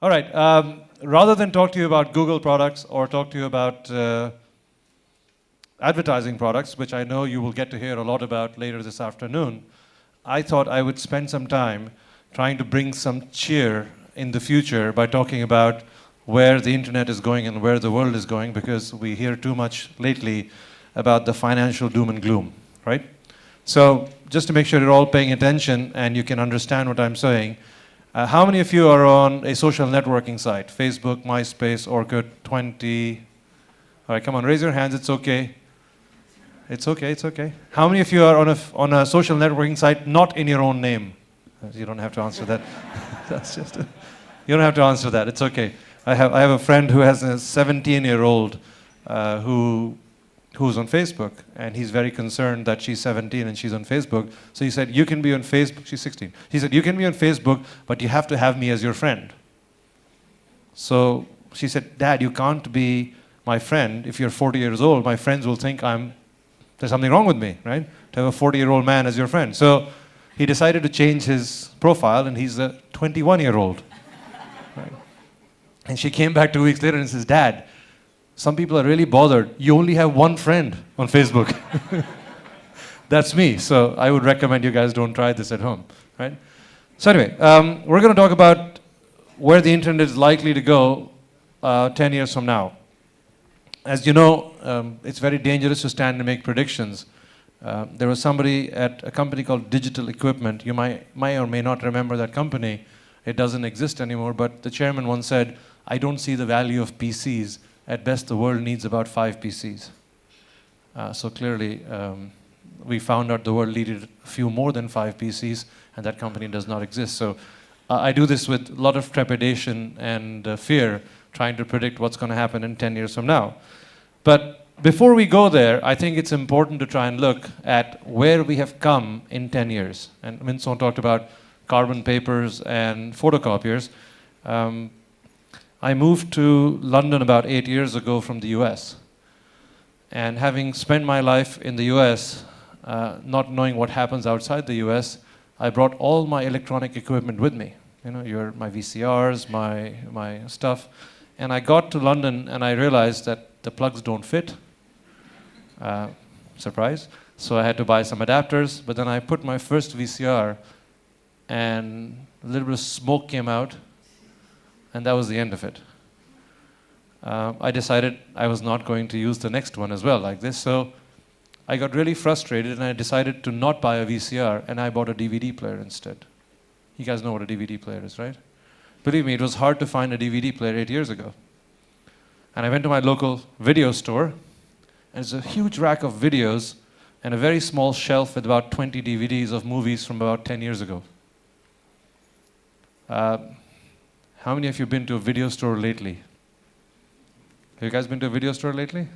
All right. Rather than talk to you about Google products or talk to you about advertising products, which I know you will get to hear a lot about later this afternoon, I thought I would spend some time trying to bring some cheer in the future by talking about where the internet is going and where the world is going, because we hear too much lately about the financial doom and gloom, right? So just to make sure you're all paying attention and you can understand what I'm saying, how many of you are on a social networking site? Facebook, MySpace, Orkut, 20? All right, come on, raise your hands, it's okay. It's okay, it's okay. How many of you are on a social networking site not in your own name? You don't have to answer that. That's just you don't have to answer that, it's okay. I have a friend who has a 17-year-old who's on Facebook, and he's very concerned that she's 17 and she's on Facebook. So he said, you can be on Facebook, she's 16. He said, you can be on Facebook, but you have to have me as your friend. So she said, Dad, you can't be my friend if you're 40 years old. My friends will think there's something wrong with me, right? To have a 40-year-old man as your friend. So he decided to change his profile, and he's a 21-year-old. Right? And she came back 2 weeks later and says, Dad, some people are really bothered. You only have one friend on Facebook. That's me. So I would recommend you guys don't try this at home, right? So anyway, we're going to talk about where the internet is likely to go 10 years from now. As you know, it's very dangerous to stand and make predictions. There was somebody at a company called Digital Equipment. You may or may not remember that company. It doesn't exist anymore, but the chairman once said, I don't see the value of PCs. At best, the world needs about 5 PCs. So clearly, we found out the world needed a few more than 5 PCs, and that company does not exist. So I do this with a lot of trepidation and fear, trying to predict what's going to happen in 10 years from now. But before we go there, I think it's important to try and look at where we have come in 10 years. And Minson talked about carbon papers and photocopiers. I moved to London about 8 years ago from the US. And having spent my life in the US, not knowing what happens outside the US, I brought all my electronic equipment with me. You know, my VCRs, my stuff. And I got to London and I realized that the plugs don't fit. Surprise. So I had to buy some adapters, but then I put my first VCR and a little bit of smoke came out, and that was the end of it. I decided I was not going to use the next one as well like this, so I got really frustrated and I decided to not buy a VCR, and I bought a DVD player instead. You guys know what a DVD player is, right? Believe me, it was hard to find a DVD player 8 years ago. And I went to my local video store, and it's a huge rack of videos and a very small shelf with about 20 DVDs of movies from about 10 years ago. How many of you have been to a video store lately? Have you guys been to a video store lately?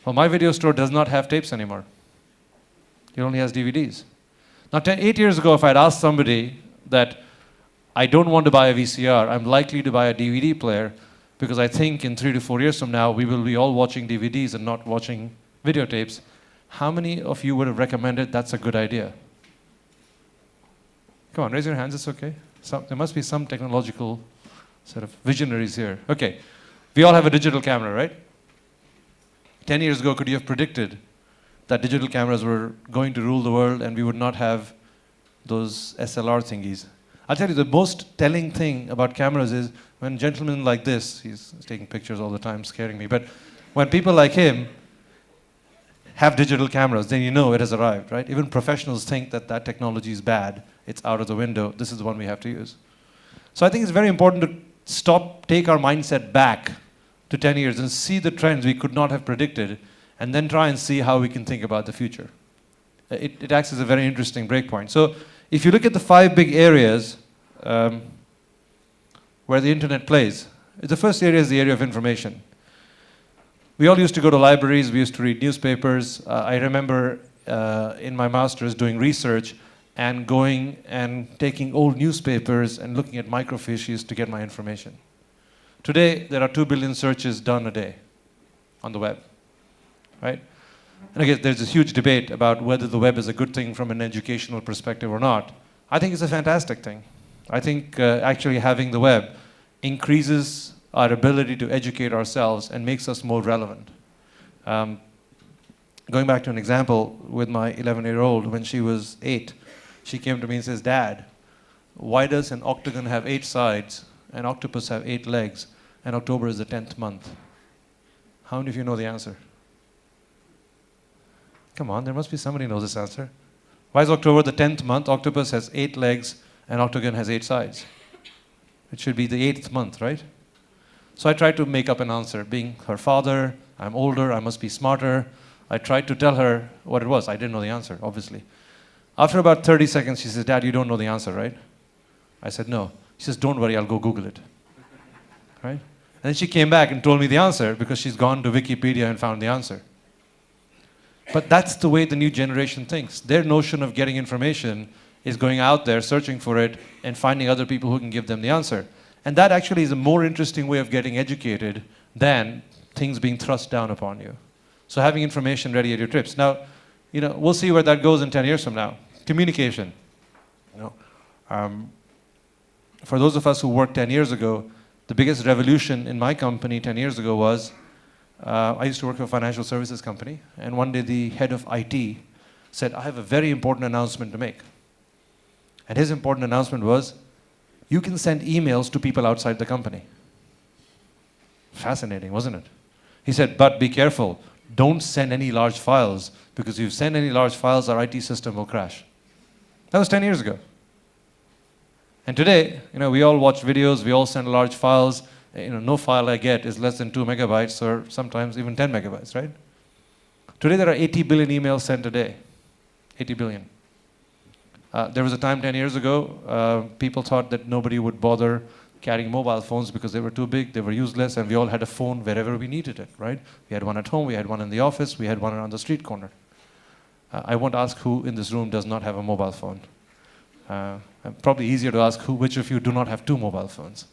Well, my video store does not have tapes anymore. It only has DVDs. Now, 8 years ago, if I'd asked somebody that I don't want to buy a VCR, I'm likely to buy a DVD player, because I think in 3 to 4 years from now, we will be all watching DVDs and not watching videotapes. How many of you would have recommended that's a good idea? Come on, raise your hands, it's okay. There must be some technological sort of visionaries here. Okay, we all have a digital camera, right? 10 years ago, could you have predicted that digital cameras were going to rule the world and we would not have those SLR thingies? I'll tell you, the most telling thing about cameras is when gentlemen like this, he's taking pictures all the time, scaring me, but when people like him have digital cameras, then you know it has arrived, right? Even professionals think that that technology is bad. It's out of the window. This is the one we have to use. So I think it's very important to take our mindset back to 10 years and see the trends we could not have predicted, and then try and see how we can think about the future. It acts as a very interesting breakpoint. So if you look at the 5 big areas where the internet plays, the first area is the area of information. We all used to go to libraries, we used to read newspapers. I remember in my master's doing research and going and taking old newspapers and looking at microfiches to get my information. Today, there are 2 billion searches done a day on the web, right? And again, there's this huge debate about whether the web is a good thing from an educational perspective or not. I think it's a fantastic thing. I think actually having the web increases our ability to educate ourselves and makes us more relevant. Going back to an example with my 11-year-old, when she was 8, she came to me and says, "Dad, why does an octagon have 8 sides, an octopus have 8 legs, and October is the 10th month?" How many of you know the answer? Come on, there must be somebody who knows this answer. Why is October the 10th month? Octopus has 8 legs, and octagon has 8 sides. It should be the 8th month, right? So I tried to make up an answer. Being her father, I'm older, I must be smarter. I tried to tell her what it was. I didn't know the answer, obviously. After about 30 seconds, she says, "Dad, you don't know the answer, right?" I said, "No." She says, "Don't worry, I'll go Google it." Right? And then she came back and told me the answer because she's gone to Wikipedia and found the answer. But that's the way the new generation thinks. Their notion of getting information is going out there, searching for it, and finding other people who can give them the answer. And that actually is a more interesting way of getting educated than things being thrust down upon you. So having information ready at your trips. Now, we'll see where that goes in 10 years from now. Communication. For those of us who worked 10 years ago, the biggest revolution in my company 10 years ago was, I used to work for a financial services company, and one day the head of IT said, "I have a very important announcement to make." And his important announcement was, you can send emails to people outside the company. Fascinating, wasn't it? He said, "But be careful. Don't send any large files, because if you send any large files, our IT system will crash." That was 10 years ago. And today, we all watch videos, we all send large files. No file I get is less than 2 megabytes, or sometimes even 10 megabytes, right? Today there are 80 billion emails sent a day. 80 billion. There was a time 10 years ago, people thought that nobody would bother carrying mobile phones because they were too big, they were useless, and we all had a phone wherever we needed it, right? We had one at home, we had one in the office, we had one around the street corner. I won't ask who in this room does not have a mobile phone. Probably easier to ask which of you do not have 2 mobile phones.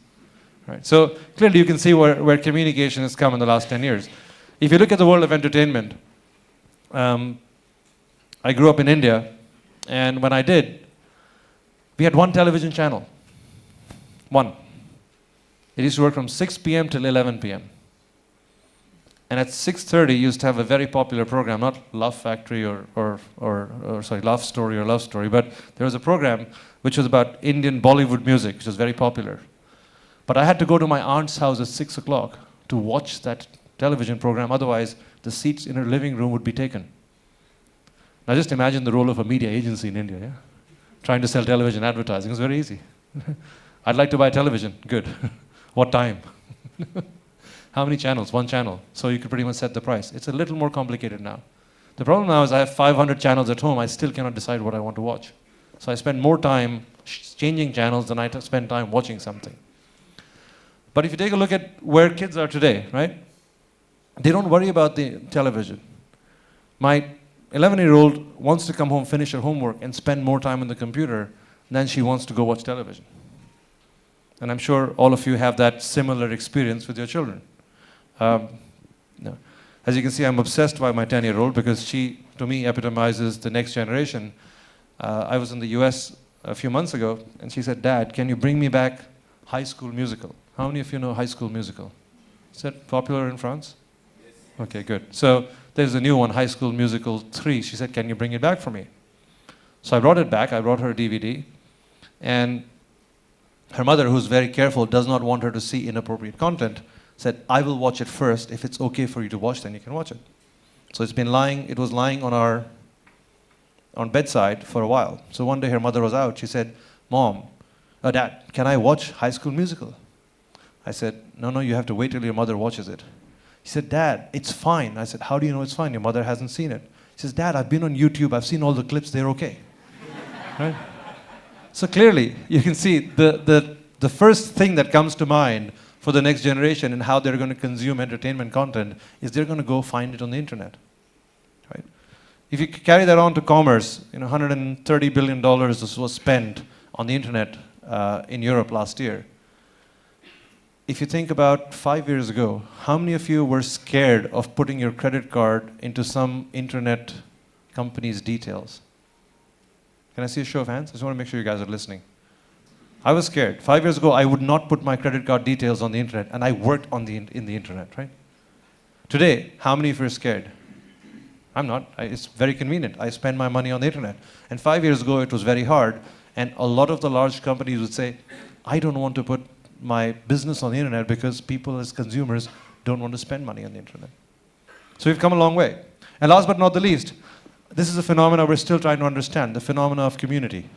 Right? So clearly you can see where communication has come in the last 10 years. If you look at the world of entertainment, I grew up in India, and when I did, we had one television channel. One. It used to work from 6 p.m. till 11 p.m. And at 6:30, you used to have a very popular program, not Love Factory or Love Story, but there was a program which was about Indian Bollywood music, which was very popular. But I had to go to my aunt's house at 6 o'clock to watch that television program, otherwise the seats in her living room would be taken. Now just imagine the role of a media agency in India, yeah? Trying to sell television advertising is very easy. I'd like to buy television. Good. What time? How many channels? 1 channel. So you could pretty much set the price. It's a little more complicated now. The problem now is I have 500 channels at home. I still cannot decide what I want to watch. So I spend more time changing channels than I spend time watching something. But if you take a look at where kids are today, right? They don't worry about the television. My 11-year-old wants to come home, finish her homework, and spend more time on the computer than she wants to go watch television. And I'm sure all of you have that similar experience with your children. As you can see, I'm obsessed by my 10-year-old because she, to me, epitomizes the next generation. I was in the US a few months ago, and she said, "Dad, can you bring me back High School Musical?" How many of you know High School Musical? Is that popular in France? Yes. Okay, good. So there's a new one, High School Musical 3. She said, "Can you bring it back for me?" So I brought it back. I brought her a DVD. And her mother, who's very careful, does not want her to see inappropriate content, said, "I will watch it first. If it's okay for you to watch, then you can watch it." So it was lying on bedside for a while. So one day her mother was out. She said, "Dad, can I watch High School Musical?" I said, No, you have to wait till your mother watches it." He said, "Dad, it's fine." I said, "How do you know it's fine? Your mother hasn't seen it." He says, "Dad, I've been on YouTube. I've seen all the clips. They're okay." Right? So clearly, you can see the first thing that comes to mind for the next generation and how they're going to consume entertainment content is they're going to go find it on the internet. Right? If you carry that on to commerce, $130 billion was spent on the internet in Europe last year. If you think about 5 years ago, how many of you were scared of putting your credit card into some internet company's details? Can I see a show of hands? I just want to make sure you guys are listening. I was scared. 5 years ago, I would not put my credit card details on the internet, and I worked on in the internet, right? Today, how many of you are scared? I'm not. It's very convenient. I spend my money on the internet. And 5 years ago, it was very hard. And a lot of the large companies would say, I don't want to put my business on the internet because people as consumers don't want to spend money on the internet. So we've come a long way. And last but not the least, this is a phenomenon we're still trying to understand, the phenomena of community.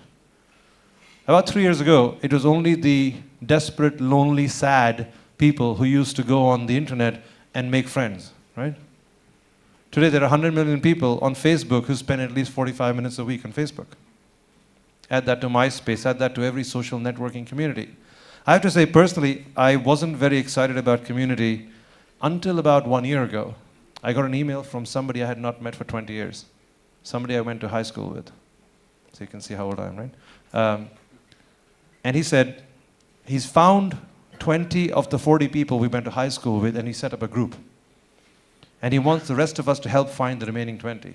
About 3 years ago, it was only the desperate, lonely, sad people who used to go on the internet and make friends, right? Today, there are 100 million people on Facebook who spend at least 45 minutes a week on Facebook. Add that to MySpace, add that to every social networking community. I have to say, personally, I wasn't very excited about community until about 1 year ago. I got an email from somebody I had not met for 20 years. Somebody I went to high school with. So you can see how old I am, right? And he said, he's found 20 of the 40 people we went to high school with, and he set up a group. And he wants the rest of us to help find the remaining 20.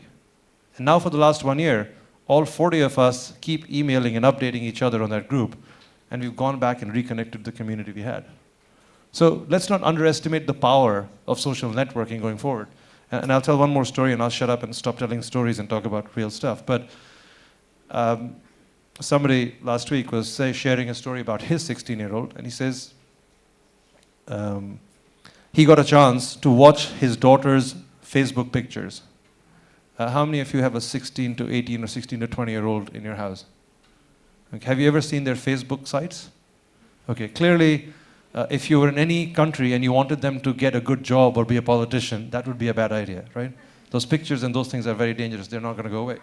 And now for the last 1 year, all 40 of us keep emailing and updating each other on that group, and we've gone back and reconnected the community we had. So let's not underestimate the power of social networking going forward. And I'll tell one more story, and I'll shut up and stop telling stories and talk about real stuff. But somebody last week was sharing a story about his 16-year-old, and he says he got a chance to watch his daughter's Facebook pictures. How many of you have a 16 to 18 or 16 to 20-year-old in your house? Okay. Have you ever seen their Facebook sites? Okay, clearly, if you were in any country and you wanted them to get a good job or be a politician, that would be a bad idea, right? Those pictures and those things are very dangerous. They're not going to go away.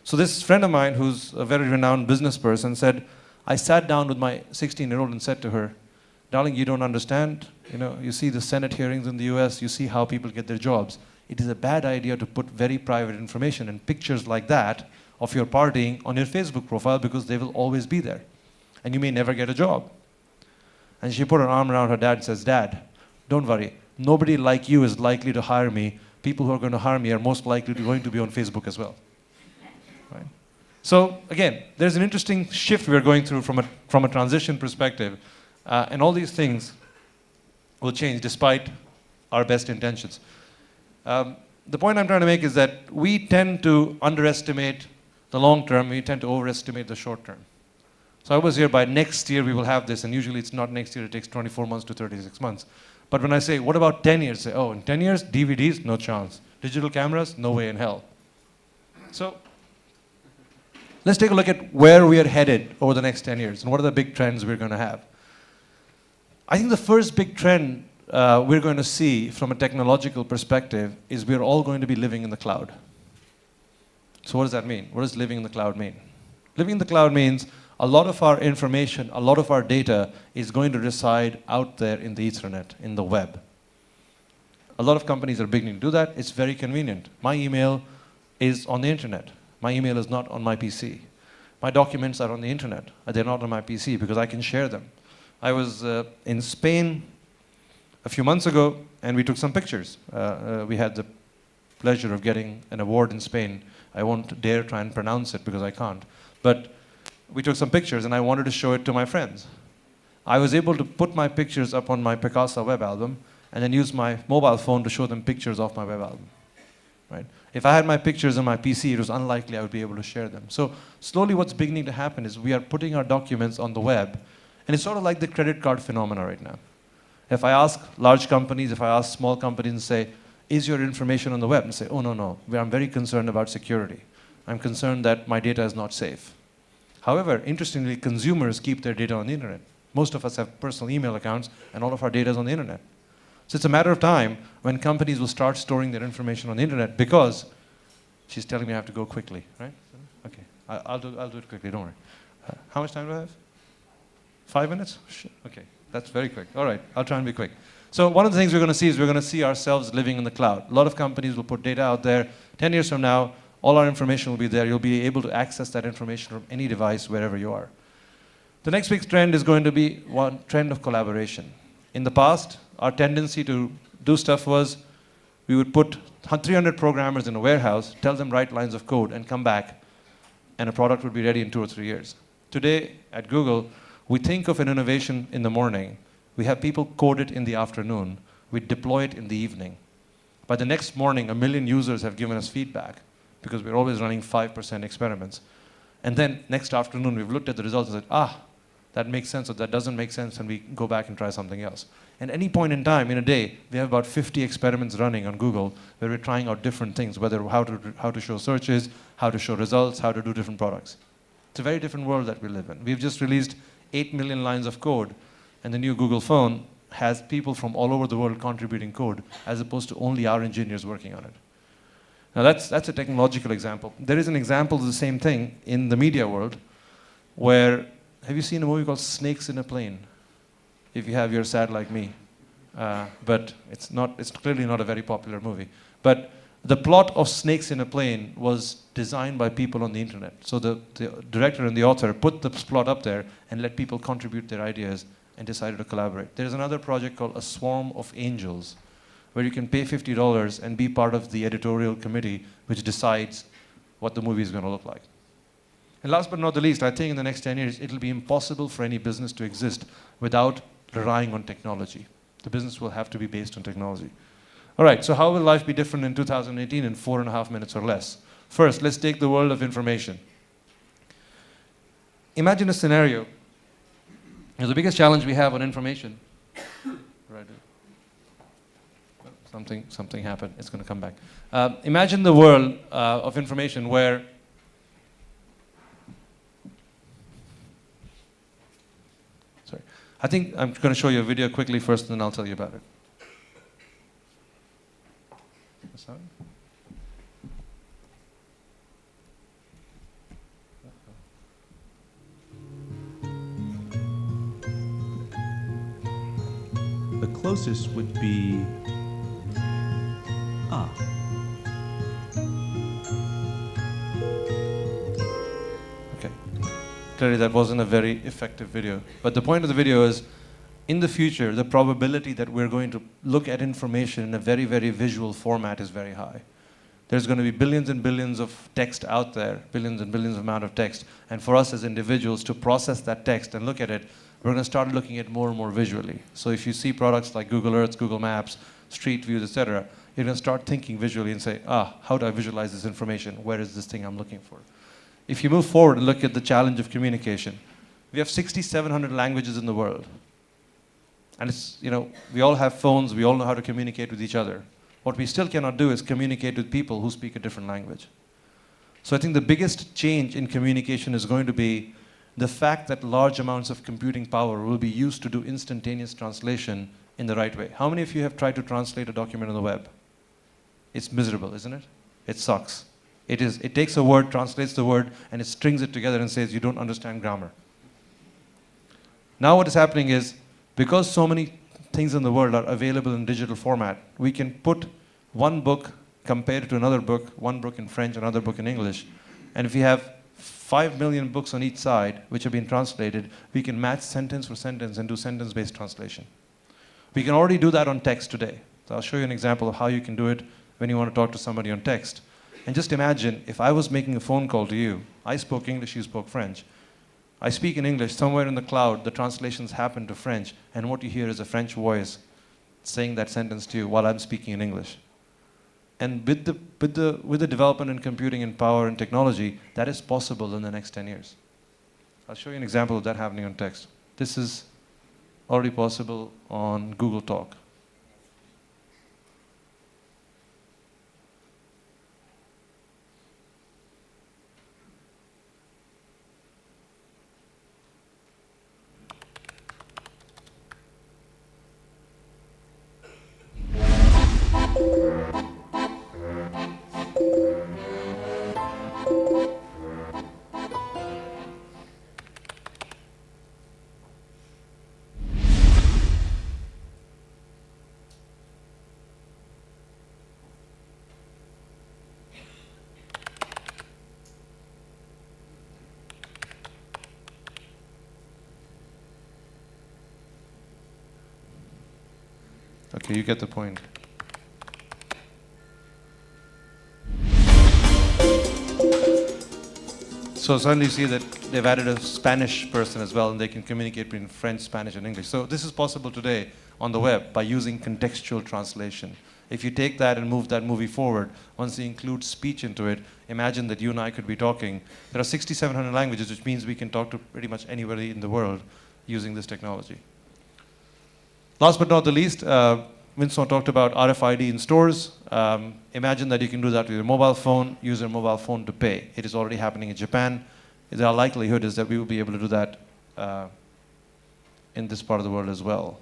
So this friend of mine, who's a very renowned business person, said, I sat down with my 16-year-old and said to her, darling, you don't understand. You know, you see the Senate hearings in the US, you see how people get their jobs. It is a bad idea to put very private information and pictures like that of your partying on your Facebook profile because they will always be there. And you may never get a job. And she put her arm around her dad and says, Dad, don't worry. Nobody like you is likely to hire me. People who are going to hire me are most likely going to be on Facebook as well. Right? So again, there's an interesting shift we're going through from a transition perspective. And all these things will change despite our best intentions. The point I'm trying to make is that we tend to underestimate the long term, we tend to overestimate the short term. So I was here, by next year we will have this, and usually it's not next year, it takes 24 months to 36 months. But when I say, what about 10 years? Say, oh, in 10 years, DVDs, no chance. Digital cameras, no way in hell. So let's take a look at where we are headed over the next 10 years, and what are the big trends we're going to have. I think the first big trend we're going to see from a technological perspective is we're all going to be living in the cloud. So what does that mean? What does living in the cloud mean? Living in the cloud means a lot of our information, a lot of our data is going to reside out there in the Ethernet, in the web. A lot of companies are beginning to do that. It's very convenient. My email is on the internet. My email is not on my PC. My documents are on the internet. They're not on my PC because I can share them. I was in Spain a few months ago, and we took some pictures. We had the pleasure of getting an award in Spain. I won't dare try and pronounce it because I can't. But we took some pictures, and I wanted to show it to my friends. I was able to put my pictures up on my Picasa web album, and then use my mobile phone to show them pictures of my web album. Right? If I had my pictures on my PC, it was unlikely I would be able to share them. So slowly what's beginning to happen is we are putting our documents on the web, and it's sort of like the credit card phenomena right now. If I ask large companies, if I ask small companies and say, is your information on the web? And say, oh, no. I'm very concerned about security. I'm concerned that my data is not safe. However, interestingly, consumers keep their data on the internet. Most of us have personal email accounts, and all of our data is on the internet. So it's a matter of time when companies will start storing their information on the internet because she's telling me I have to go quickly, right? Okay, I'll do it quickly, don't worry. How much time do I have? 5 minutes? Okay, that's very quick. All right, I'll try and be quick. So one of the things we're going to see is we're going to see ourselves living in the cloud. A lot of companies will put data out there. 10 years from now, all our information will be there. You'll be able to access that information from any device, wherever you are. The next big trend is going to be one trend of collaboration. In the past, our tendency to do stuff was we would put 300 programmers in a warehouse, tell them write lines of code, and come back, and a product would be ready in 2 or 3 years. Today, at Google, We think of an innovation in the morning. We have people code it in the afternoon. We deploy it in the evening. By the next morning, 1 million users have given us feedback because we're always running 5% experiments. And then next afternoon, we've looked at the results and said, that makes sense or that doesn't make sense, and we go back and try something else. At any point in time, in a day, we have about 50 experiments running on Google where we're trying out different things, whether how to show searches, how to show results, how to do different products. It's a very different world that we live in. We've just released 8 million lines of code, and the new Google phone has people from all over the world contributing code, as opposed to only our engineers working on it. Now that's a technological example. There is an example of the same thing in the media world, where, have you seen a movie called Snakes in a Plane? If you have, you're sad like me. But it's clearly not a very popular movie. But the plot of Snakes in a Plane was designed by people on the internet. So the director and the author put the plot up there and let people contribute their ideas and decided to collaborate. There's another project called A Swarm of Angels, where you can pay $50 and be part of the editorial committee which decides what the movie is going to look like. And last but not the least, I think in the next 10 years, it'll be impossible for any business to exist without relying on technology. The business will have to be based on technology. All right, so how will life be different in 2018 in 4.5 minutes or less? First, let's take the world of information. Imagine a scenario. The biggest challenge we have on information. Right. Something happened. It's going to come back. Imagine the world of information where I think I'm going to show you a video quickly first, and then I'll tell you about it. The closest would be Okay. Clearly that wasn't a very effective video. But the point of the video is, in the future, the probability that we're going to look at information in a very, very visual format is very high. There's going to be billions and billions of text out there, billions and billions of amount of text. And for us as individuals to process that text and look at it, we're going to start looking at more and more visually. So if you see products like Google Earth, Google Maps, Street Views, etc., you're going to start thinking visually and say, how do I visualize this information? Where is this thing I'm looking for? If you move forward and look at the challenge of communication, we have 6,700 languages in the world. And it's, we all have phones, we all know how to communicate with each other. What we still cannot do is communicate with people who speak a different language. So I think the biggest change in communication is going to be the fact that large amounts of computing power will be used to do instantaneous translation in the right way. How many of you have tried to translate a document on the web? It's miserable, isn't it? It sucks. It takes a word, translates the word, and it strings it together and says, you don't understand grammar. Now what is happening is, because so many things in the world are available in digital format, we can put one book, compare it to another book, one book in French, another book in English. And if we have 5 million books on each side, which have been translated, we can match sentence for sentence and do sentence-based translation. We can already do that on text today. So I'll show you an example of how you can do it when you want to talk to somebody on text. And just imagine, if I was making a phone call to you, I spoke English, you spoke French. I speak in English, somewhere in the cloud, the translations happen to French, and what you hear is a French voice saying that sentence to you while I'm speaking in English. And with the development in computing and power and technology, that is possible in the next 10 years. I'll show you an example of that happening on text. This is already possible on Google Talk. Okay, you get the point. So suddenly you see that they've added a Spanish person as well, and they can communicate between French, Spanish, and English. So this is possible today on the web by using contextual translation. If you take that and move that movie forward, once you include speech into it, imagine that you and I could be talking. There are 6,700 languages, which means we can talk to pretty much anybody in the world using this technology. Last but not the least, Vincent talked about RFID in stores. Imagine that you can do that with your mobile phone, use your mobile phone to pay. It is already happening in Japan. The likelihood is that we will be able to do that in this part of the world as well.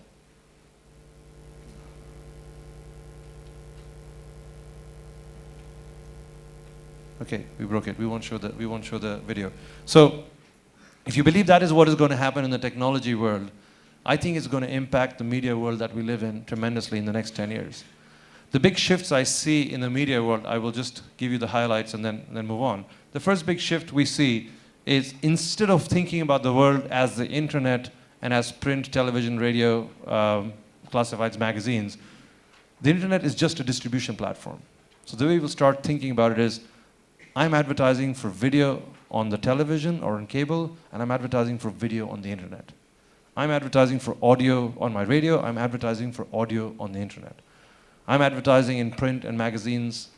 Okay, we broke it. We won't show the video. So, if you believe that is what is going to happen in the technology world, I think it's going to impact the media world that we live in tremendously in the next 10 years. The big shifts I see in the media world, I will just give you the highlights and then move on. The first big shift we see is instead of thinking about the world as the internet and as print, television, radio, classifieds, magazines, the internet is just a distribution platform. So the way we'll start thinking about it is, I'm advertising for video on the television or on cable, and I'm advertising for video on the internet. I'm advertising for audio on my radio, I'm advertising for audio on the internet. I'm advertising in print and magazines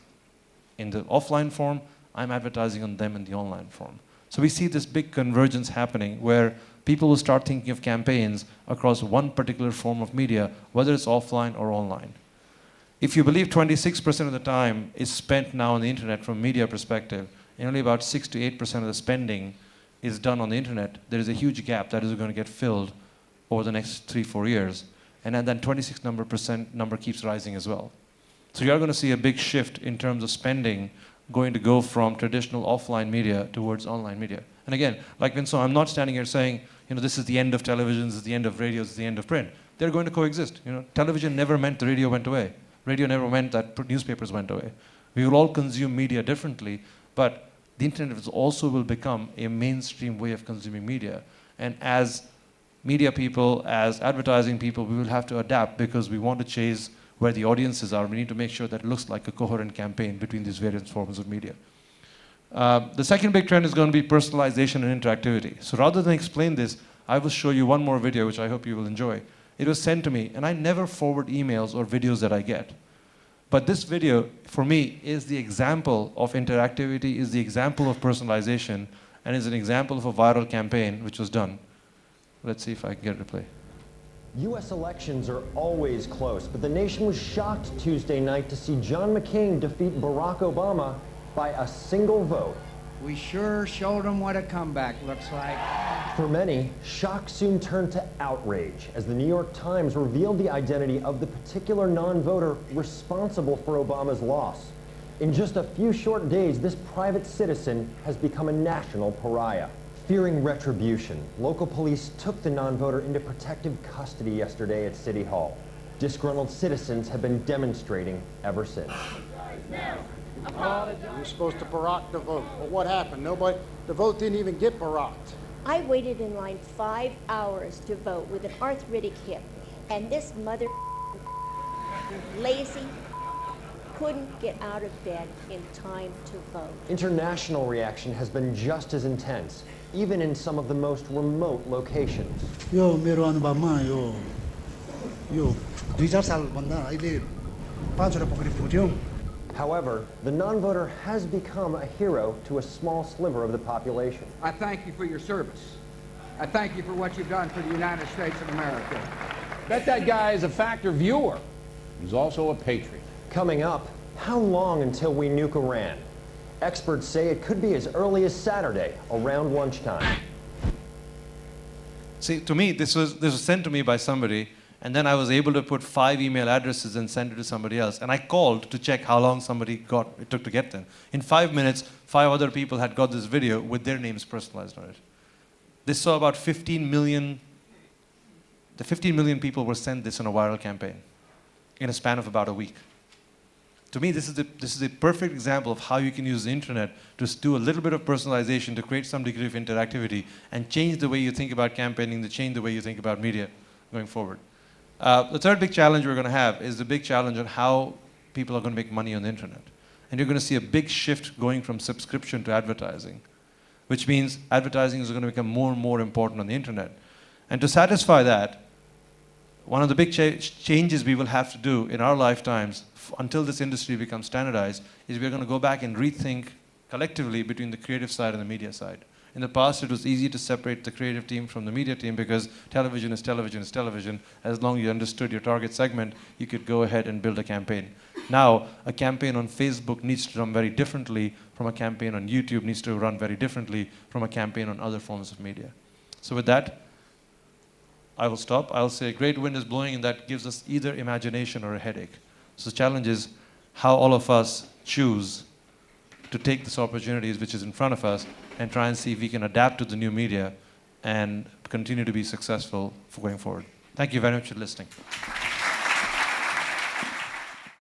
in the offline form, I'm advertising on them in the online form. So we see this big convergence happening where people will start thinking of campaigns across one particular form of media, whether it's offline or online. If you believe 26% of the time is spent now on the internet from a media perspective, and only about 6 to 8% of the spending is done on the internet, there is a huge gap that is going to get filled over the next 3-4 years. And then that 26% number keeps rising as well. So you're going to see a big shift in terms of spending going to go from traditional offline media towards online media. And again, like Vincent, I'm not standing here saying, this is the end of television, this is the end of radio, this is the end of print. They're going to coexist. Television never meant the radio went away. Radio never meant that newspapers went away. We will all consume media differently, but the internet also will become a mainstream way of consuming media. And as media people, as advertising people, we will have to adapt because we want to chase where the audiences are. We need to make sure that it looks like a coherent campaign between these various forms of media. The second big trend is going to be personalization and interactivity. So rather than explain this, I will show you one more video, which I hope you will enjoy. It was sent to me, and I never forward emails or videos that I get. But this video, for me, is the example of interactivity, is the example of personalization, and is an example of a viral campaign which was done. Let's see if I can get it to play. U.S. elections are always close, but the nation was shocked Tuesday night to see John McCain defeat Barack Obama by a single vote. We sure showed them what a comeback looks like. For many, shock soon turned to outrage as the New York Times revealed the identity of the particular non-voter responsible for Obama's loss. In just a few short days, this private citizen has become a national pariah. Fearing retribution, local police took the non-voter into protective custody yesterday at City Hall. Disgruntled citizens have been demonstrating ever since. You're supposed to Barack the vote. Well, what happened? Nobody, the vote didn't even get Baracked. I waited in line 5 hours to vote with an arthritic hip, and this mother lazy couldn't get out of bed in time to vote. International reaction has been just as intense, even in some of the most remote locations. यो मेरो अनुभवमा यो 2-4 सालभन्दा अहिले 5वटा पोखरी फुट्यो. However, the non-voter has become a hero to a small sliver of the population. I thank you for your service. I thank you for what you've done for the United States of America. Bet that guy is a factor viewer. He's also a patriot. Coming up, how long until we nuke Iran? Experts say it could be as early as Saturday, around lunchtime. See, to me, this was sent to me by somebody, and then I was able to put 5 email addresses and send it to somebody else. And I called to check how long it took to get them. In 5 minutes, 5 other people had got this video with their names personalized on it. They saw about 15 million. The 15 million people were sent this in a viral campaign in a span of about a week. To me, this is a perfect example of how you can use the internet to do a little bit of personalization to create some degree of interactivity and change the way you think about campaigning, to change the way you think about media going forward. The third big challenge we're going to have is the big challenge on how people are going to make money on the internet. And you're going to see a big shift going from subscription to advertising. which means advertising is going to become more and more important on the internet. And to satisfy that, one of the big changes we will have to do in our lifetimes until this industry becomes standardized is we're going to go back and rethink collectively between the creative side and the media side. In the past, it was easy to separate the creative team from the media team because television is television is television. As long as you understood your target segment, you could go ahead and build a campaign. Now, a campaign on Facebook needs to run very differently from a campaign on YouTube, needs to run very differently from a campaign on other forms of media. So with that, I will stop. I'll say a great wind is blowing, and that gives us either imagination or a headache. So the challenge is how all of us choose to take this opportunities which is in front of us and try and see if we can adapt to the new media and continue to be successful for going forward. Thank you very much for listening.